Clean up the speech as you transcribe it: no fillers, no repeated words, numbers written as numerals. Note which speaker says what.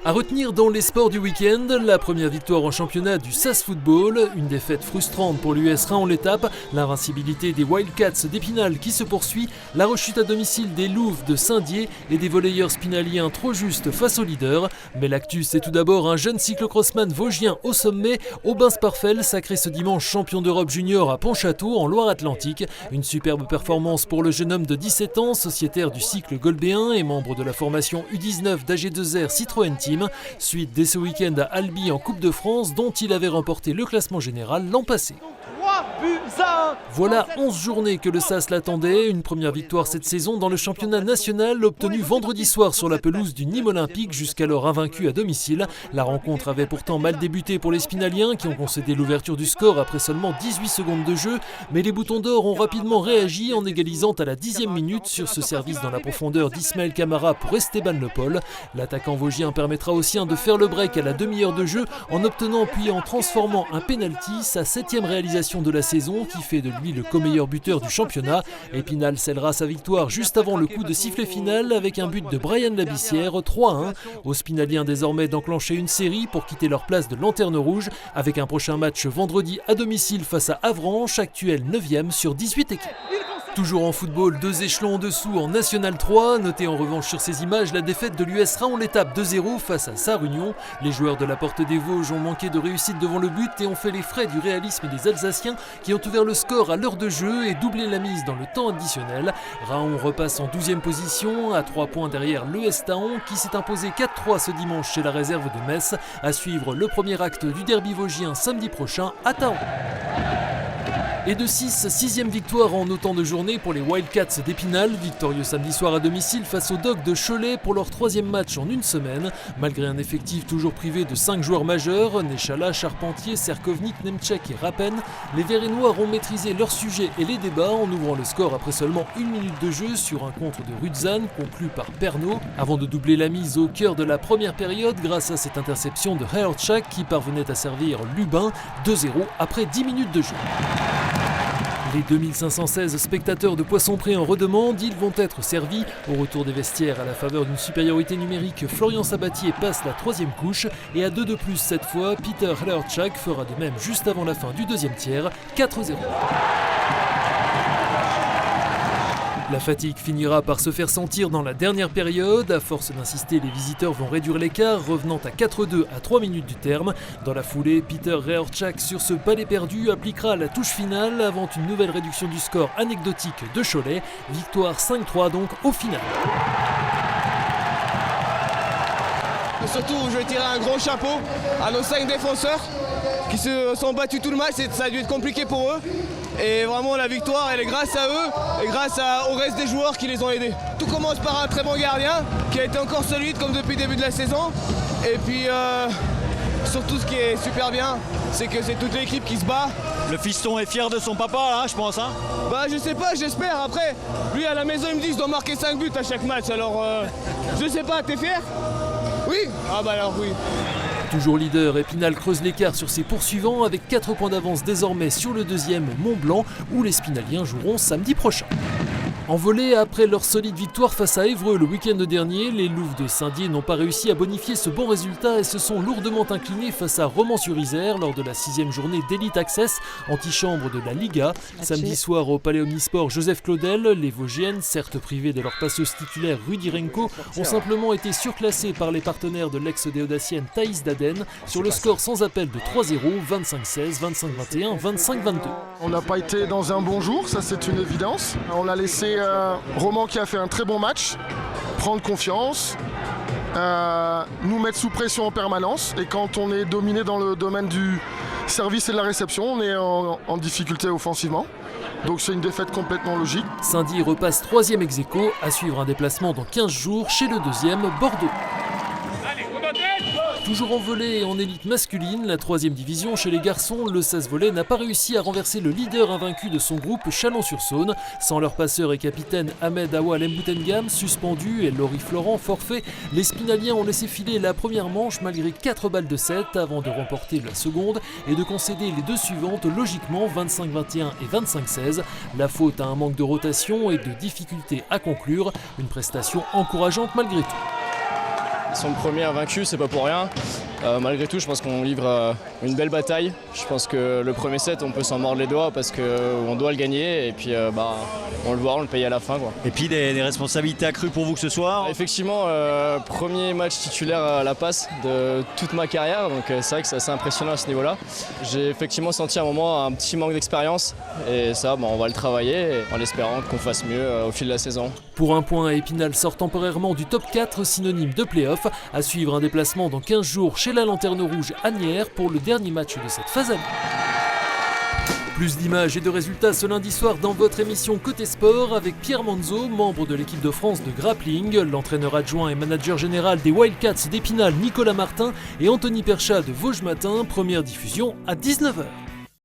Speaker 1: À retenir dans les sports du week-end, la première victoire en championnat du SAS Football, une défaite frustrante pour l'US Rhin en l'étape, l'invincibilité des Wildcats d'Épinal qui se poursuit, la rechute à domicile des Louves de Saint-Dié et des volleyeurs spinaliens trop justes face aux leaders. Mais l'actu, c'est tout d'abord un jeune cyclocrossman vosgien au sommet, Aubin Sparfel, sacré ce dimanche champion d'Europe junior à Pontchâteau en Loire-Atlantique. Une superbe performance pour le jeune homme de 17 ans, sociétaire du cycle golbéen et membre de la formation U19 d'AG2R Citroën Team. Suite dès ce week-end à Albi en Coupe de France, dont il avait remporté le classement général l'an passé. Voilà 11 journées que le SAS l'attendait, une première victoire cette saison dans le championnat national obtenue vendredi soir sur la pelouse du Nîmes Olympique, jusqu'alors invaincu à domicile. La rencontre avait pourtant mal débuté pour les Spinaliens qui ont concédé l'ouverture du score après seulement 18 secondes de jeu, mais les Boutons d'Or ont rapidement réagi en égalisant à la 10e minute sur ce service dans la profondeur d'Ismaël Camara pour Esteban Le Paul. L'attaquant vosgien permettra aux siens de faire le break à la demi-heure de jeu en obtenant puis en transformant un penalty, sa 7e réalisation de la saison qui fait de lui le co-meilleur buteur du championnat. Épinal scellera sa victoire juste avant le coup de sifflet final avec un but de Brian Labissière, 3-1. Aux Spinaliens désormais d'enclencher une série pour quitter leur place de lanterne rouge avec un prochain match vendredi à domicile face à Avranches, actuel 9e sur 18 équipes. Toujours en football, 2 échelons en dessous en National 3. Notez en revanche sur ces images la défaite de l'US Rhin en l'étape 2-0 face à Sarre-Union. Les joueurs de la Porte des Vosges ont manqué de réussite devant le but et ont fait les frais du réalisme des Alsaciens qui ont ouvert le score à l'heure de jeu et doublé la mise dans le temps additionnel. Raon repasse en 12e position, à 3 points derrière l'ES Taon qui s'est imposé 4-3 ce dimanche chez la réserve de Metz. À suivre le premier acte du derby vosgien samedi prochain à Taon. Et de 6e victoire en autant de journées pour les Wildcats d'Épinal, victorieux samedi soir à domicile face aux Dogs de Cholet pour leur 3e match en une semaine. Malgré un effectif toujours privé de 5 joueurs majeurs, Nechala, Charpentier, Serkovnik, Nemchek et Rappen, les Verts et Noirs ont maîtrisé leur sujet et les débats en ouvrant le score après seulement 1 minute de jeu sur un contre de Rudzan conclu par Pernod, avant de doubler la mise au cœur de la première période grâce à cette interception de Herchak qui parvenait à servir Lubin 2-0 après 10 minutes de jeu. Les 2516 spectateurs de Poisson-Pré en redemande, ils vont être servis. Au retour des vestiaires, à la faveur d'une supériorité numérique, Florian Sabatier passe la 3e couche et à 2 de plus cette fois, Peter Herchak fera de même juste avant la fin du 2e tiers, 4-0. La fatigue finira par se faire sentir dans la dernière période. À force d'insister, les visiteurs vont réduire l'écart, revenant à 4-2 à 3 minutes du terme. Dans la foulée, Peter Herchak, sur ce palais perdu, appliquera la touche finale avant une nouvelle réduction du score anecdotique de Cholet. Victoire 5-3 donc au final.
Speaker 2: Surtout, je vais tirer un gros chapeau à nos 5 défenseurs qui se sont battus tout le match. Ça a dû être compliqué pour eux. Et vraiment, la victoire, elle est grâce à eux et grâce au reste des joueurs qui les ont aidés. Tout commence par un très bon gardien qui a été encore solide comme depuis le début de la saison. Et puis, surtout, ce qui est super bien, c'est que c'est toute l'équipe qui se bat.
Speaker 3: Le fiston est fier de son papa, là, je pense. Hein.
Speaker 2: Bah, je sais pas, j'espère. Après, lui, à la maison, il me dit que je dois marquer 5 buts à chaque match. Alors, je sais pas, t'es fier ? Oui ? Ah bah alors oui.
Speaker 1: Toujours leader, Épinal creuse l'écart sur ses poursuivants avec 4 points d'avance désormais sur le 2e Mont-Blanc où les Spinaliens joueront samedi prochain. En volée, après leur solide victoire face à Évreux le week-end dernier, les Louves de Saint-Dié n'ont pas réussi à bonifier ce bon résultat et se sont lourdement inclinés face à Romans-sur-Isère lors de la 6e journée d'Elite Access, antichambre de la Liga. Samedi soir au Palais Omnisport Joseph Claudel, les Vosgiennes, certes privées de leur passeuse titulaire Rudy Renko, ont simplement été surclassées par les partenaires de l'ex-déodacienne Thaïs Daden sur le score sans appel de 3-0, 25-16, 25-21, 25-22.
Speaker 4: On n'a pas été dans un bon jour, ça c'est une évidence. On a laissé Roman qui a fait un très bon match, prendre confiance, nous mettre sous pression en permanence. Et quand on est dominé dans le domaine du service et de la réception, on est en difficulté offensivement. Donc c'est une défaite complètement logique.
Speaker 1: Saint-Dié repasse 3e ex-aequo, à suivre un déplacement dans 15 jours chez le 2e Bordeaux. Toujours en volée et en élite masculine, la 3e division chez les garçons, le SAS Volley n'a pas réussi à renverser le leader invaincu de son groupe, Chalon-sur-Saône. Sans leur passeur et capitaine Ahmed Awa Lemboutengham, suspendu, et Laurie Florent, forfait, les Spinaliens ont laissé filer la première manche malgré 4 balles de 7 avant de remporter la seconde et de concéder les 2 suivantes logiquement 25-21 et 25-16. La faute à un manque de rotation et de difficulté à conclure, une prestation encourageante malgré tout.
Speaker 5: sont premiers invaincus, c'est pas pour rien. Malgré tout, je pense qu'on livre une belle bataille. Je pense que le premier set, on peut s'en mordre les doigts parce qu'on doit le gagner et puis on le voit, on le paye à la fin, quoi.
Speaker 3: Et puis des responsabilités accrues pour vous ce soir.
Speaker 5: Effectivement, premier match titulaire à la passe de toute ma carrière, donc c'est vrai que c'est assez impressionnant à ce niveau-là. J'ai effectivement senti à un moment un petit manque d'expérience et ça, on va le travailler en espérant qu'on fasse mieux au fil de la saison.
Speaker 1: Pour un point, Épinal sort temporairement du top 4, synonyme de play-off. À suivre un déplacement dans 15 jours chez la Lanterne Rouge Asnières pour le dernier match de cette phase aller. Plus d'images et de résultats ce lundi soir dans votre émission Côté Sport avec Pierre Manzo, membre de l'équipe de France de grappling, l'entraîneur adjoint et manager général des Wildcats d'Épinal Nicolas Martin et Anthony Perchat de Vosges Matin, première diffusion à 19h.